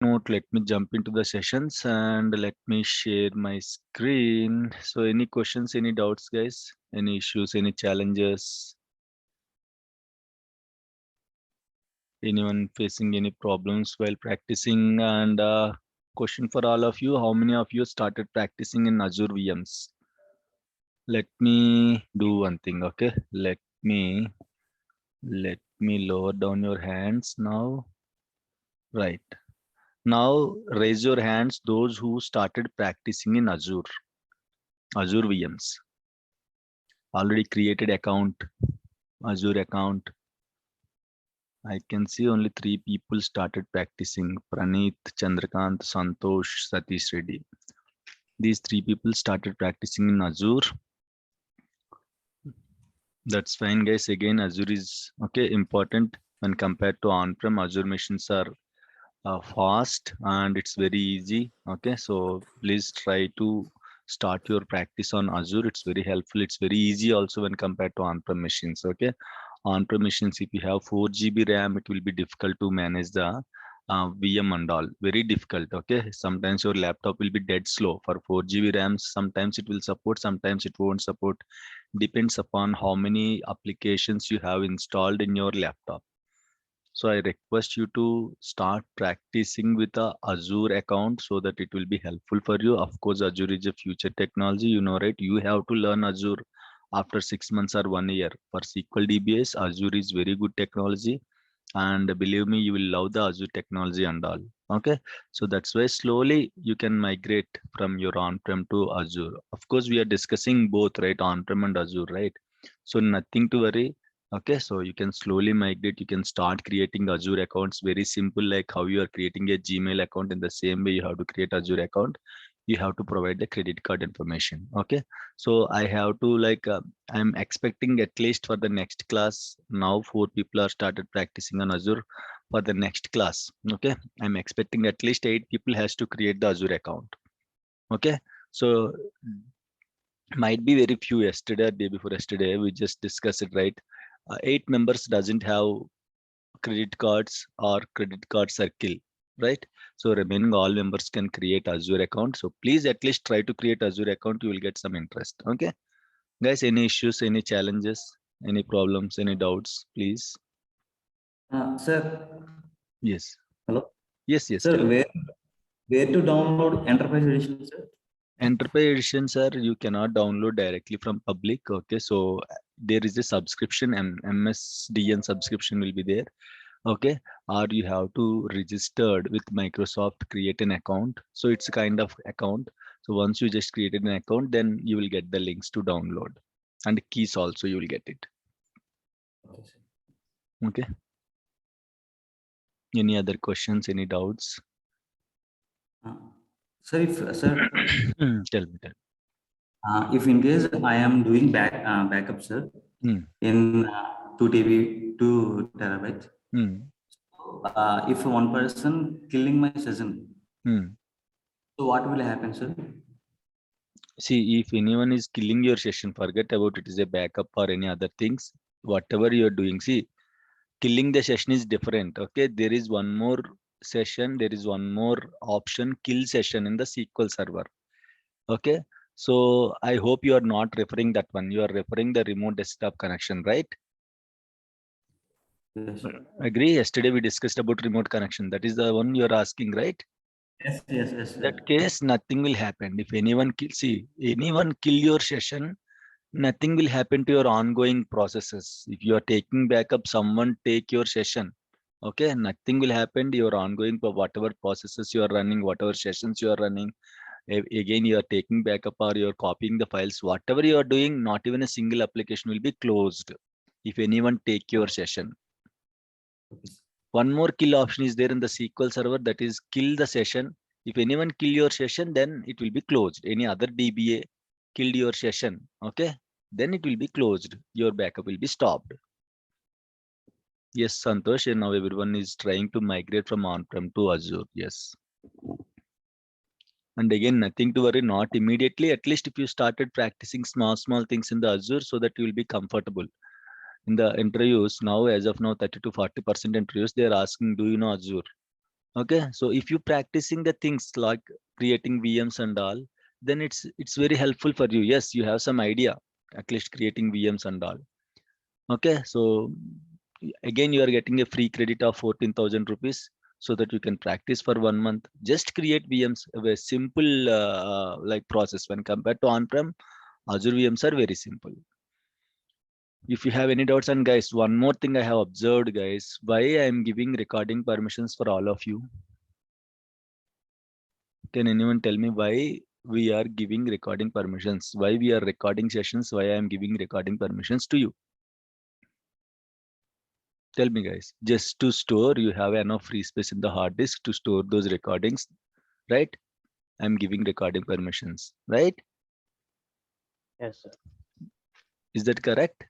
Note, let me jump into the sessions and let me share my screen. So any questions, any doubts, guys? Any issues, any challenges? Anyone facing any problems while practicing? And question for all of you, how many of you started practicing in Azure VMs? Let me do one thing, okay? Let me lower down your hands now. Right. Now raise your hands those who started practicing in Azure VMs. Already created account, Azure account. I can see only 3 people started practicing. Praneeth, Chandrakant, Santosh, Satish Reddy. These 3 people started practicing in Azure. That's fine, guys. Again, Azure is okay important when compared to on-prem. Azure machines are fast and it's very easy. Okay, so please try to start your practice on Azure. It's very helpful. It's very easy also when compared to on-prem machines. Okay, on-prem machines, if you have 4 GB RAM, it will be difficult to manage the VM and all. Very difficult. Okay, sometimes your laptop will be dead slow for 4 GB RAM. Sometimes it will support, sometimes it won't support. Depends upon how many applications you have installed in your laptop. So I request you to start practicing with a Azure account so that it will be helpful for you. Of course, Azure is a future technology, you know, right? You have to learn Azure after 6 months or 1 year. For SQL DBS, Azure is very good technology. And believe me, you will love the Azure technology and all. Okay. So that's why slowly you can migrate from your on-prem to Azure. Of course, we are discussing both, right? On-prem and Azure, right? So nothing to worry. Okay, so you can slowly migrate. You can start creating Azure accounts. Very simple, like how you are creating a Gmail account. In the same way, you have to create Azure account. You have to provide the credit card information. Okay, so I have to like I'm expecting at least for the next class. Now 4 people are started practicing on Azure. For the next class, okay, I'm expecting at least 8 people has to create the Azure account. Okay, so might be very few. Yesterday or day before yesterday we just discussed it, right? 8 members doesn't have credit cards or credit card circle, right? So remaining all members can create Azure account. So please at least try to create Azure account. You will get some interest. Okay, guys, any issues, any challenges, any problems, any doubts, please? Sir, Yes. hello. Yes, Sir, tell me. where to download Enterprise Edition, sir? Enterprise edition, sir, you cannot download directly from public. Okay, so there is a subscription, and MSDN subscription will be there. Okay, or you have to registered with Microsoft, create an account. So it's a kind of account. So once you just created an account, then you will get the links to download, and keys also you will get it. Okay, sir. Okay, any other questions, any doubts? Sir, Tell me. if in case I am doing backup, sir, Hmm. in 2 TB, 2 TB, Hmm. if one person killing my session, Hmm. so what will happen, sir? See, if anyone is killing your session, forget about it is a backup or any other things. Whatever you're doing, see, killing the session is different. Okay, there is one more session, there is one more option, kill session in the SQL server. Okay, so I hope you are not referring that one. You are referring the remote desktop connection, right? Yes, sir. Agree. Yesterday we discussed about remote connection. That is the one you are asking, right? Yes, That sir. case, nothing will happen. If anyone kill, see, anyone kill your session, nothing will happen to your ongoing processes. If you are taking backup, someone take your session. Okay, nothing will happen to your ongoing for whatever processes you are running, whatever sessions you are running. Again, you are taking backup or you are copying the files. Whatever you are doing, not even a single application will be closed if anyone take your session. Okay, sir. One more kill option is there in the SQL server, that is kill the session. If anyone kill your session, then it will be closed. Any other DBA killed your session, okay, then it will be closed. Your backup will be stopped. Yes, Santosh, and now everyone is trying to migrate from on-prem to Azure. Yes. And again, nothing to worry, not immediately. At least if you started practicing small things in the Azure so that you will be comfortable. In the interviews, now, as of now, 30 to 40% interviews, they are asking, do you know Azure? Okay, so if you practicing the things like creating VMs and all, then it's very helpful for you. Yes, you have some idea, at least creating VMs and all. Okay, so again, you are getting a free credit of 14,000 rupees so that you can practice for 1 month. Just create VMs, a very simple like process when compared to on-prem. Azure VMs are very simple. If you have any doubts, and guys, one more thing I have observed, guys, why I am giving recording permissions for all of you? Can anyone tell me why we are giving recording permissions? Why we are recording sessions? Why I am giving recording permissions to you? Tell me, guys. Just to store, you have enough free space in the hard disk to store those recordings, right? I'm giving recording permissions, right? Yes, sir. Is that correct?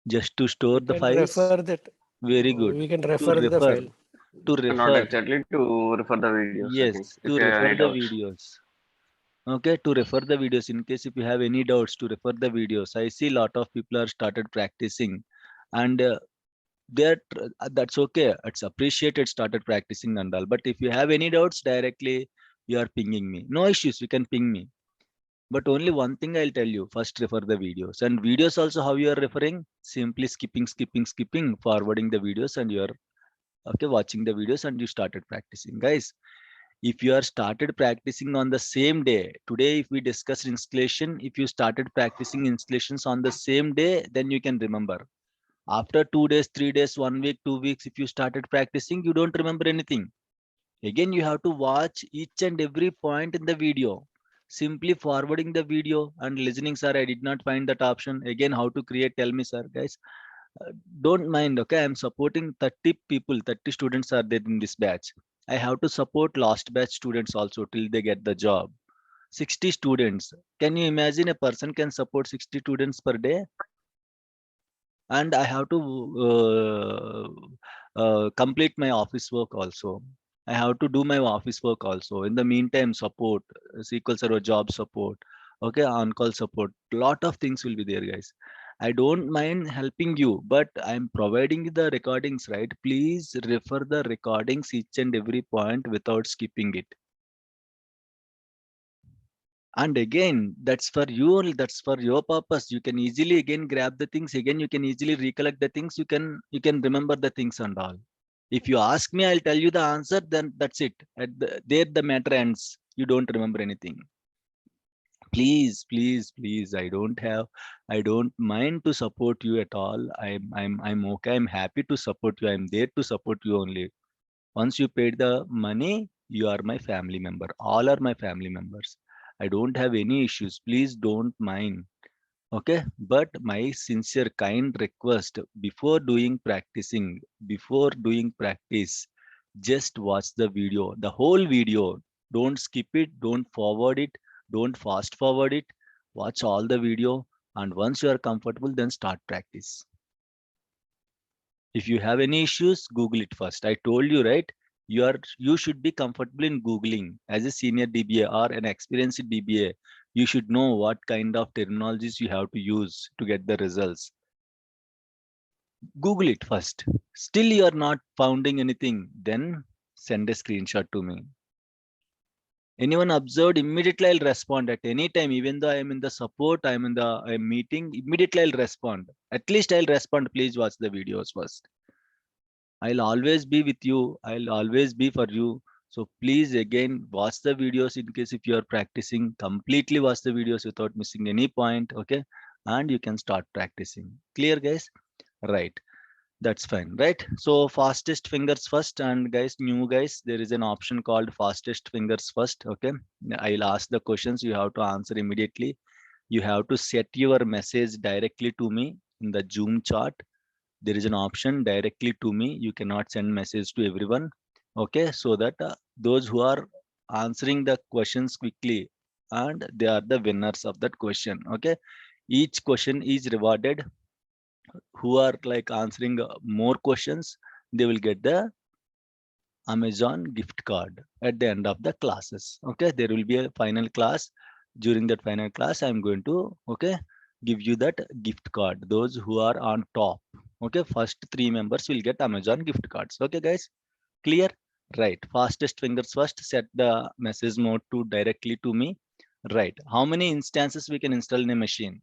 Just to store We the can files? refer that. Very good. We can To refer the refer, file. to Not refer. exactly to refer the videos. I Yes, think, to if you have refer any the doubts. videos. Okay, to refer the videos in case if you have any doubts to refer the videos. I see a lot of people are started practicing, and that's okay. It's appreciated started practicing and all. But if you have any doubts directly, you are pinging me. No issues, you can ping me. But only one thing I'll tell you, first refer the videos. And videos also, how you are referring, simply skipping, forwarding the videos, and you're okay watching the videos and you started practicing. Guys, if you are started practicing on the same day, today if we discuss installation, if you started practicing installations on the same day, then you can remember. After 2 days, 3 days, 1 week, 2 weeks, if you started practicing, you don't remember anything. Again, you have to watch each and every point in the video. Simply forwarding the video and listening, sir, I did not find that option. Again, how to create, tell me, sir. Guys, don't mind, okay? I'm supporting 30 people, 30 students are there in this batch. I have to support last batch students also till they get the job. 60 students. Can you imagine a person can support 60 students per day? And I have to complete my office work also. I have to do my office work also. In the meantime, support, SQL Server job support, okay, on-call support. Lot of things will be there, guys. I don't mind helping you, but I'm providing you the recordings, right? Please refer the recordings each and every point without skipping it. And again, that's for you only, that's for your purpose. You can easily again grab the things, again you can easily recollect the things, you can remember the things and all. If you ask me, I'll tell you the answer, then that's it. There the matter ends. You don't remember anything. Please, I don't mind to support you at all. I'm okay, I'm happy to support you, I'm there to support you only. Once you paid the money, you are my family member. All are my family members. I don't have any issues. Please don't mind. Okay. But my sincere kind request, before doing practice, just watch the video, the whole video. Don't skip it. Don't forward it. Don't fast forward it. Watch all the video. And once you are comfortable, then start practice. If you have any issues, Google it first. I told you, right? You should be comfortable in Googling. As a senior DBA or an experienced DBA, you should know what kind of terminologies you have to use to get the results. Google it first. Still you are not finding anything, then send a screenshot to me. Anyone observed, immediately I'll respond at any time. Even though I am in the support, I'm in the meeting, immediately I'll respond. At least I'll respond. Please watch the videos first. I'll always be with you. I'll always be for you. So please again watch the videos in case if you are practicing, completely watch the videos without missing any point. Okay. And you can start practicing. Clear, guys? Right. That's fine, right? So fastest fingers first, and guys, new guys, there is an option called fastest fingers first. Okay. I'll ask the questions. You have to answer immediately. You have to set your message directly to me in the Zoom chat. There is an option directly to me. You cannot send message to everyone. Okay, so that those who are answering the questions quickly, and they are the winners of that question. Okay, each question is rewarded. Who are like answering more questions, they will get the Amazon gift card at the end of the classes. Okay, there will be a final class. During that final class, I'm going to give you that gift card. Those who are on top, okay, first 3 members will get Amazon gift cards. Okay, guys. Clear? Right. Fastest fingers first. Set the message mode to directly to me. Right. How many instances we can install in a machine?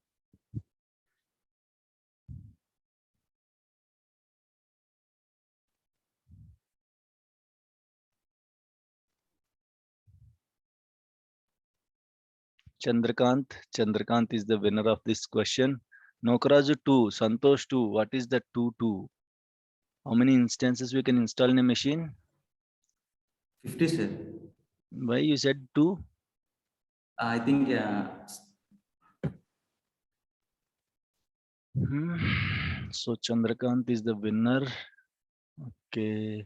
Chandrakant is the winner of this question. Nokaraju 2, Santosh 2. What is the 2? How many instances we can install in a machine? 50, sir. Why you said 2? I think So Chandrakant is the winner. Okay,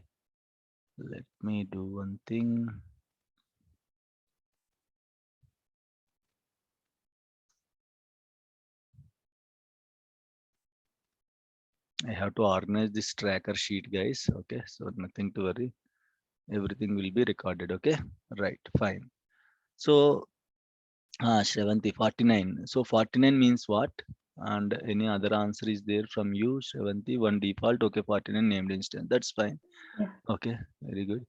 let me do one thing. I have to organize this tracker sheet, guys. Okay, so nothing to worry. Everything will be recorded. Okay, right, fine. So, Shravanti, 49. So 49 means what? And any other answer is there from you, Shravanti? One default. Okay, 49 named instance. That's fine. Yeah. Okay, very good.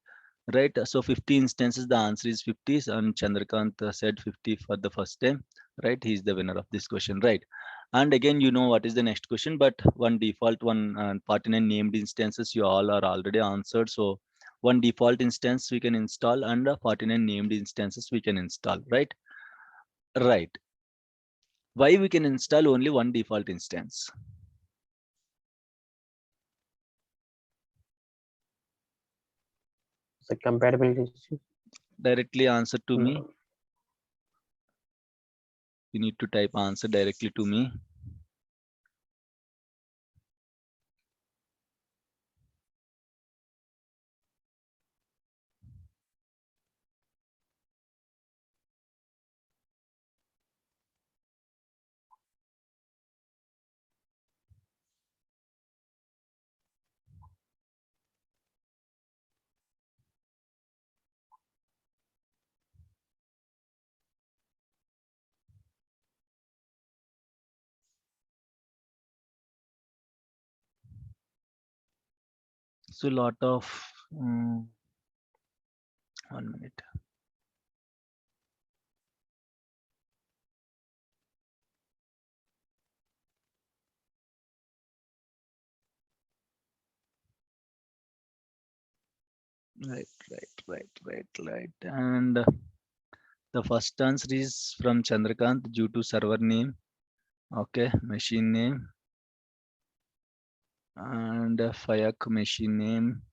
Right, so 50 instances, the answer is 50, and Chandrakant said 50 for the first time. Right, he's the winner of this question. Right, and again, you know what is the next question, but one default, one 49 named instances, you all are already answered. So one default instance we can install, and 49 named instances we can install. Right, right. Why we can install only one default instance? The compatibility issue. Directly answer to me. No. You need to type answer directly to me. So lot of 1 minute. Right. And the first answer is from Chandrakant due to server name. Okay, machine name and Fayak machine name.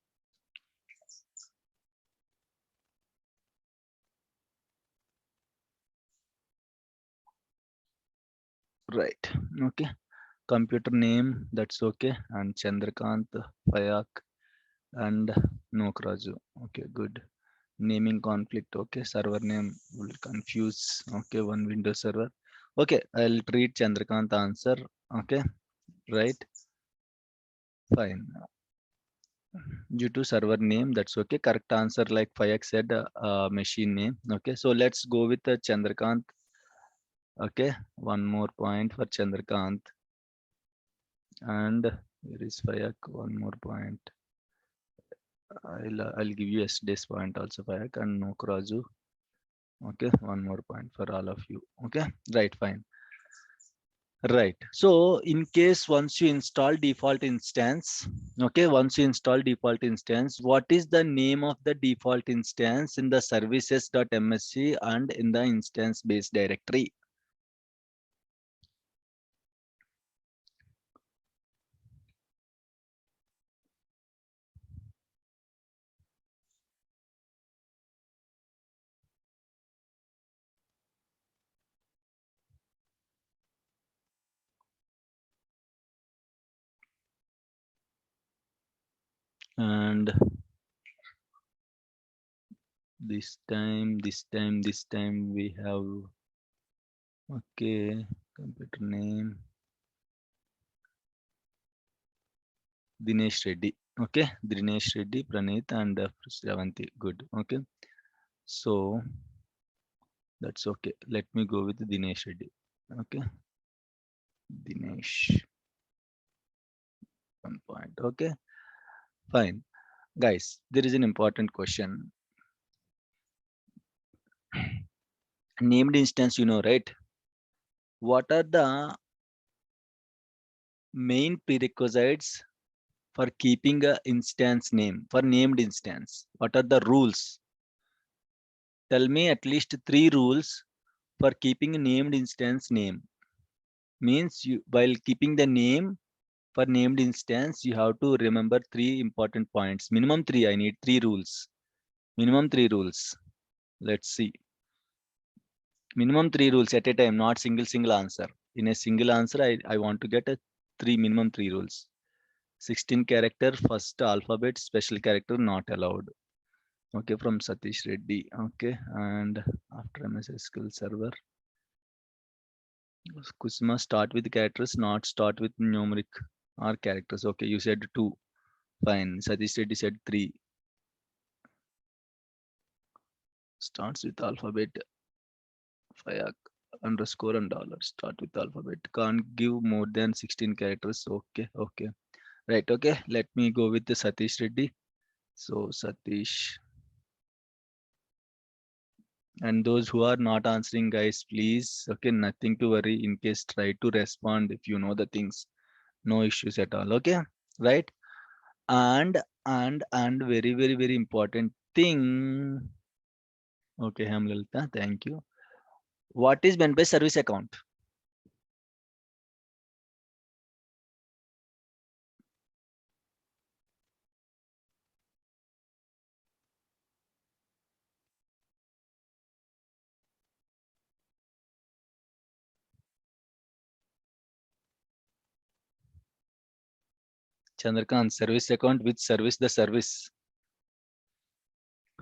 Right. Okay. Computer name, that's okay. And Chandrakant, Fayak, and Nokraju. Okay, good. Naming conflict. Okay, server name will confuse. Okay, one Windows server. Okay, I'll treat Chandrakant answer. Okay, right. Fine. Due to server name, that's okay. Correct answer, like Fayak said, machine name. Okay, so let's go with Chandrakant. Okay, one more point for Chandrakant. And here is Fayak, one more point. I'll give you yesterday's point also, Fayak, and Nokraju. Okay, one more point for all of you. Okay, right, fine. Right. So in case once you install default instance, okay, once you install default instance, what is the name of the default instance in the services.msc and in the instance based directory? And this time we have, okay, computer name Dinesh Reddy. Okay, Dinesh Reddy, Praneeth, and Shravanti. Good. Okay, so that's okay. Let me go with Dinesh Reddy. Okay, Dinesh. 1 point. Okay, fine. Guys, there is an important question. Named instance, you know, right? What are the main prerequisites for keeping a instance name, for named instance? What are the rules? Tell me at least 3 rules for keeping a named instance name. Means you, while keeping the name for named instance, you have to remember 3 important points. Minimum 3, I need 3 rules. Minimum 3 rules. Let's see. Minimum 3 rules at a time, not single answer. In a single answer, I want to get a minimum 3 rules. 16 character, first alphabet, special character not allowed. Okay, from Satish Reddy. Okay, and after MS SQL Server, Kusma start with characters, not start with numeric or characters. Okay, you said 2. Fine. Satish Reddy said 3. Starts with alphabet. Fayak underscore and dollar. Start with alphabet. Can't give more than 16 characters. Okay, okay. Right, okay. Let me go with the Satish Reddy. So Satish. And those who are not answering, guys, please, okay, nothing to worry. In case, try to respond if you know the things. No issues at all. Okay, right? And very important thing. Okay, Hamlalita, thank you. What is meant by service account? Chandrakant, service account with service the service.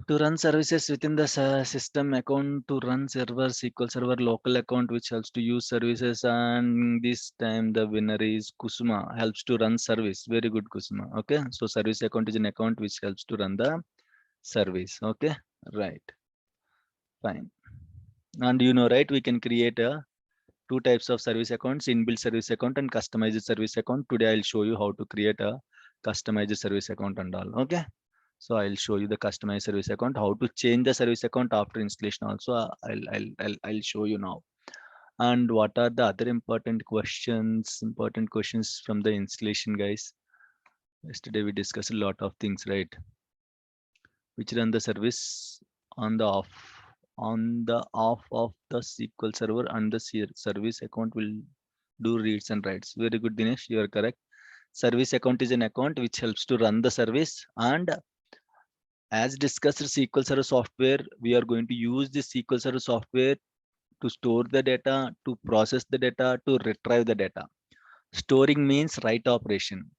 To run services within the system account, to run server, SQL Server local account, which helps to use services. And this time the winner is Kusuma, helps to run service. Very good, Kusuma. Okay, so service account is an account which helps to run the service. Okay, right. Fine. And you know, right, we can create a 2 types of service accounts, inbuilt service account and customized service account. Today I'll show you how to create a customized service account and all. Okay, so I'll show you the customized service account, how to change the service account after installation also. I'll show you now. And what are the other important questions from the installation, guys? Yesterday we discussed a lot of things, right? Which run the service on the off of the SQL Server, and the service account will do reads and writes. Very good, Dinesh, you are correct. Service account is an account which helps to run the service, and as discussed, SQL Server software, we are going to use this SQL Server software to store the data, to process the data, to retrieve the data. Storing means write operation.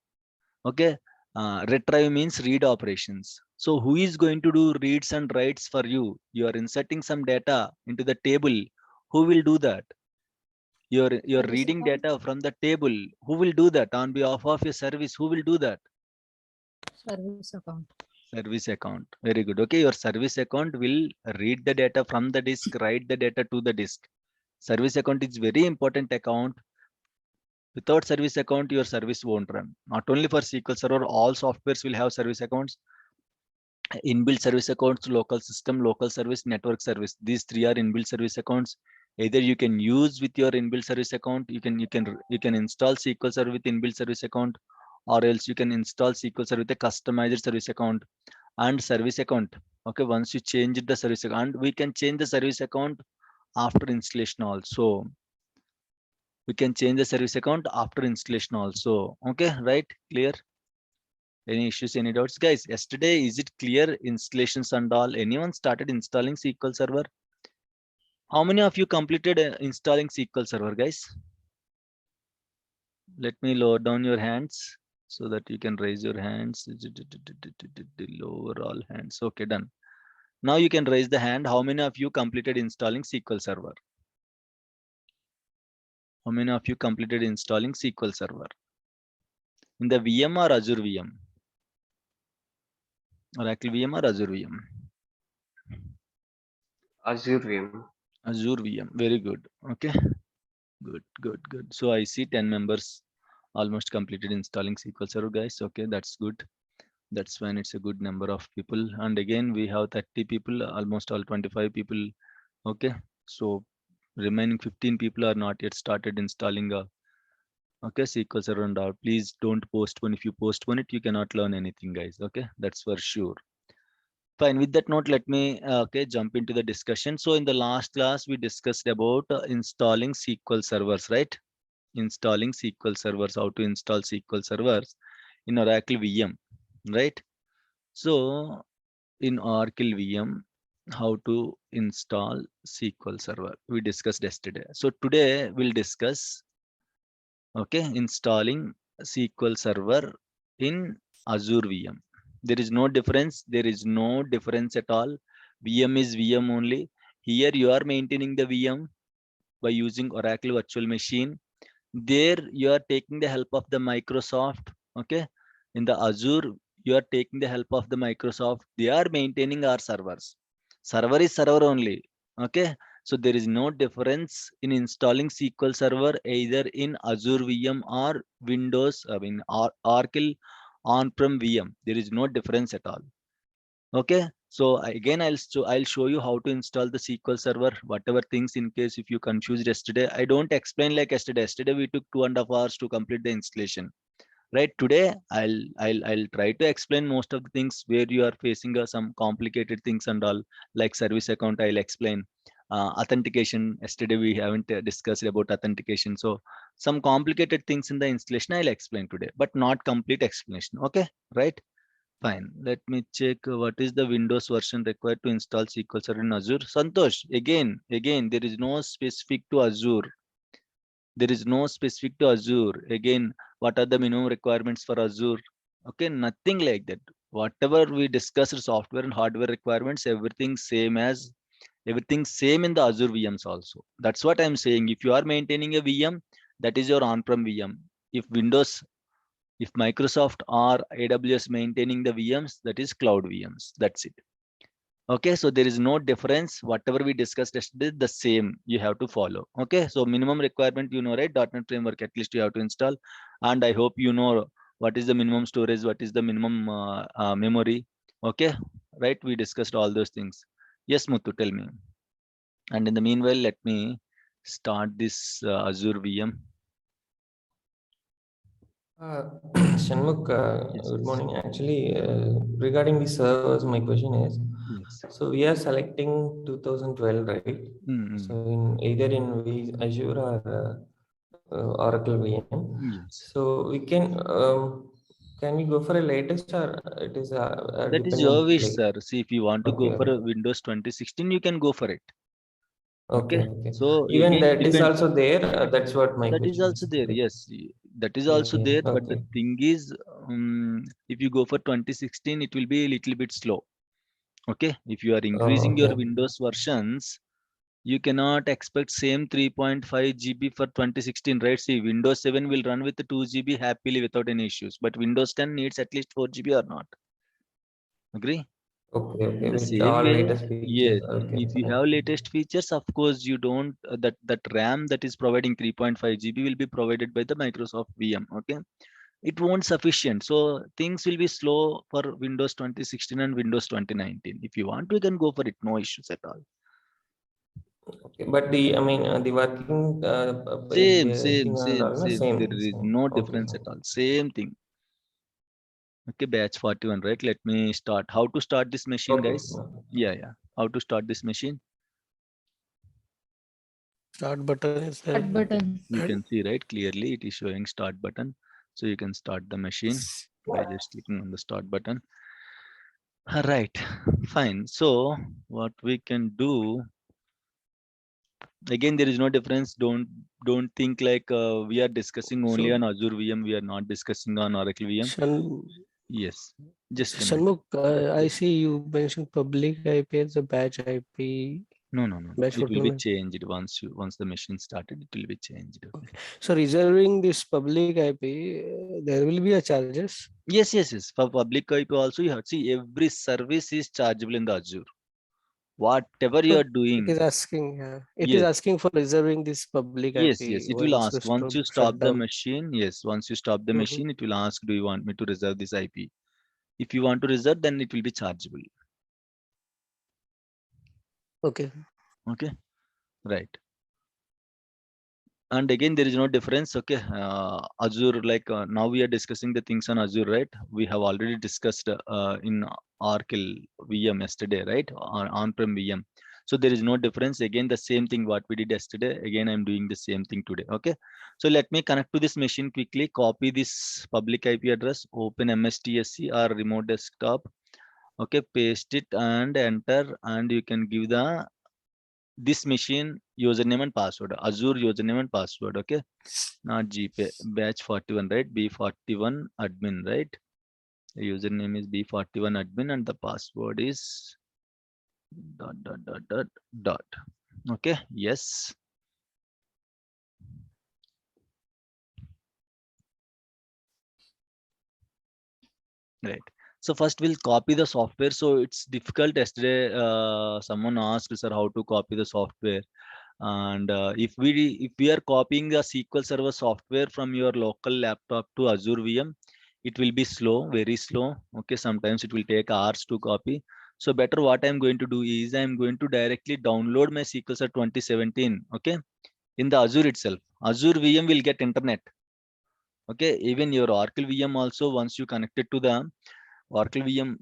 Okay, retrieve means read operations. So who is going to do reads and writes for you? You are inserting some data into the table. Who will do that? You're Service reading account. data from the table. Who will do that on behalf of your service? Who will do that? Service account. Service account. Very good. Okay, your service account will read the data from the disk, write the data to the disk. Service account is very important account. Without service account, your service won't run. Not only for SQL Server, all softwares will have service accounts. Inbuilt service accounts, local system, local service, network service. These 3 are inbuilt service accounts. Either you can use with your inbuilt service account, you can install SQL Server with inbuilt service account, or else you can install SQL Server with a customized service account and service account. Okay, once you change the service account, we can change the service account after installation also. We can change the service account after installation also. Okay, right? Clear? Any issues, any doubts, guys? Yesterday, is it clear installations and all? Anyone started installing SQL Server? How many of you completed installing SQL Server, guys? Let me lower down your hands so that you can raise your hands. Lower all hands. Okay, done. Now you can raise the hand. How many of you completed installing SQL Server? How many of you completed installing SQL Server? In the VM or Azure VM? Oracle VM or Azure VM? Azure VM. Azure VM. Very good. Okay. Good. So I see 10 members almost completed installing SQL Server, guys. Okay, that's good. That's fine. It's a good number of people. And again, we have 30 people, almost all 25 people. Okay. So remaining 15 people are not yet started installing a SQL Server and all. Please don't postpone. If you postpone it, you cannot learn anything, guys. Okay. That's for sure. Fine. With that note, let me jump into the discussion. So in the last class, we discussed about installing SQL servers, right? Installing SQL servers, how to install SQL servers in Oracle VM, right? So in Oracle VM, how to install SQL Server. We discussed yesterday. So today we'll discuss, installing SQL Server in Azure VM. There is no difference. There is no difference at all. VM is VM only. Here you are maintaining the VM by using Oracle Virtual Machine. There you are taking the help of the Microsoft. Okay. In the Azure, you are taking the help of the Microsoft. They are maintaining our servers. Server is server only. Okay. So there is no difference in installing SQL Server either in Azure VM or Windows, Oracle on-prem VM. There is no difference at all. Okay. So again, I'll show you how to install the SQL Server, whatever things in case if you confused yesterday. I don't explain like yesterday. Yesterday we took 2.5 hours to complete the installation. Right. Today I'll try to explain most of the things where you are facing some complicated things and all, like service account. I'll explain authentication. Yesterday we haven't discussed about authentication. So some complicated things in the installation I'll explain today, but not complete explanation. Okay. Right. Fine. Let me check what is the Windows version required to install SQL Server in Azure. Santosh, again, there is no specific to Azure. There is no specific to Azure. Again, what are the minimum requirements for Azure? Okay, nothing like that. Whatever we discussed, software and hardware requirements, everything same in the Azure VMs also. That's what I'm saying. If you are maintaining a VM, that is your on-prem VM. If Microsoft or AWS maintaining the VMs, that is cloud VMs. That's it. Okay, so there is no difference. Whatever we discussed yesterday, the same you have to follow. Okay, so minimum requirement, you know, right? .NET Framework, at least you have to install. And I hope you know what is the minimum storage, what is the minimum memory. Okay, right? We discussed all those things. Yes, Muthu, tell me. And in the meanwhile, let me start this Azure VM. Shanmugh, Yes, good yes. morning. Actually, regarding the servers, my question is, Yes. so we are selecting 2012, right? Mm-hmm. So in either in Azure or Oracle VM. Yes. So we can we go for a latest or it is That is your dependent? wish, Like, sir. See, if you want to go okay, for a Windows 2016, you can go for it. okay. So Even again, that is depend. also there. That's what my That is question also is. there. Like, Yes, that is yeah, also yeah, there. But the okay, thing is, if you go for 2016, it will be a little bit slow. Okay. If you are increasing your okay. Windows versions, you cannot expect same 3.5 GB for 2016, right? See, Windows 7 will run with the 2 GB happily without any issues, but Windows 10 needs at least 4 GB or not. Agree? Okay, okay, In the with same all way, latest features. yes, Okay, if you have latest features, of course, you don't that RAM that is providing 3.5 GB will be provided by the Microsoft VM. Okay, it won't sufficient, so things will be slow for Windows 2016 and Windows 2019. If you want, we can go for it, no issues at all. okay. But I mean, the working, Same, the same, thing and same, all, no, same. There is same. no Okay, difference at all. Same thing. Okay, batch 41, right? Let me start. How to start this machine, okay. guys? Yeah. How to start this machine? Start button is there. Start button. You can see, right? Clearly, it is showing start button. So you can start the machine by just clicking on the start button. All right, fine. So what we can do, again, there is no difference. Don't think like we are discussing only So, on Azure VM. We are not discussing on Oracle VM. Yes, just a minute. Shanmugh, I see you mentioned public IP as a batch IP. No. Batch It will be 41. changed once the machine started. It will be changed. Okay. So reserving this public IP, there will be a charges. Yes. For public IP also, you have to see every service is chargeable in the Azure. Whatever you So are it doing. is asking, it is Yes. asking for reserving this public Yes. IP It will once ask you once you shut stop the down. machine. Yes. Once you stop the machine, it will ask, do you want me to reserve this IP? If you want to reserve, then it will be chargeable. Okay. Okay, right. And again, there is no difference. Okay, Azure, like now we are discussing the things on Azure, right? We have already discussed in Oracle VM yesterday, right? On-prem VM. So there is no difference. Again, the same thing what we did yesterday. Again, I'm doing the same thing today. Okay, so let me connect to this machine quickly. Copy this public IP address. Open MSTSC or remote desktop. Okay, paste it and enter, and you can give the this machine username and password, Azure username and password. Okay, not GPay, batch 41, right? B41 admin, right? The username is B41 admin and the password is ... Okay, yes. Right. So first we'll copy the software. So it's difficult. Yesterday, someone asked, sir, how to copy the software. And if we are copying the SQL Server software from your local laptop to Azure VM, it will be slow, very slow. Okay, sometimes it will take hours to copy. So better what I'm going to do is I'm going to directly download my SQL Server 2017. Okay, in the Azure itself. Azure VM will get internet. Okay, even your Oracle VM also, once you connect it to the Oracle VM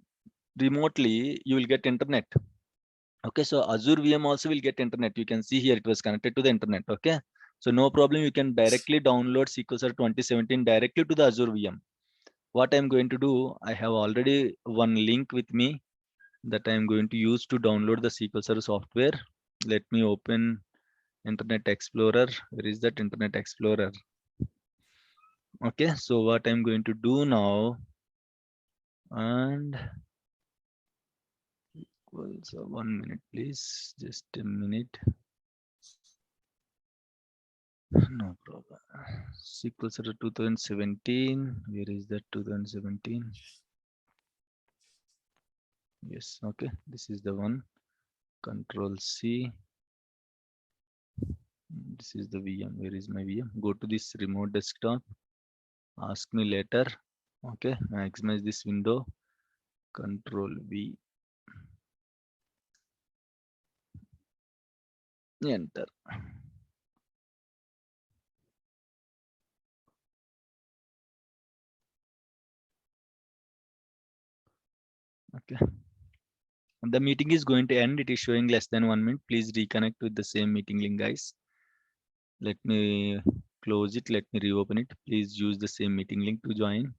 remotely, you will get internet. Okay, so Azure VM also will get internet. You can see here it was connected to the internet. Okay, so no problem. You can directly download SQL Server 2017 directly to the Azure VM. What I'm going to do, I have already one link with me that I'm going to use to download the SQL Server software. Let me open Internet Explorer. Where is that Internet Explorer? Okay, so what I'm going to do now, and well, so 1 minute, please, just a minute. No problem. SQL Server 2017. Where is that 2017? Yes, okay. This is the one. Control C. This is the VM. Where is my VM? Go to this remote desktop. Ask me later. Okay, maximize this window. Control V. Enter. Okay. The meeting is going to end. It is showing less than 1 minute. Please reconnect with the same meeting link, guys. Let me close it. Let me reopen it. Please use the same meeting link to join.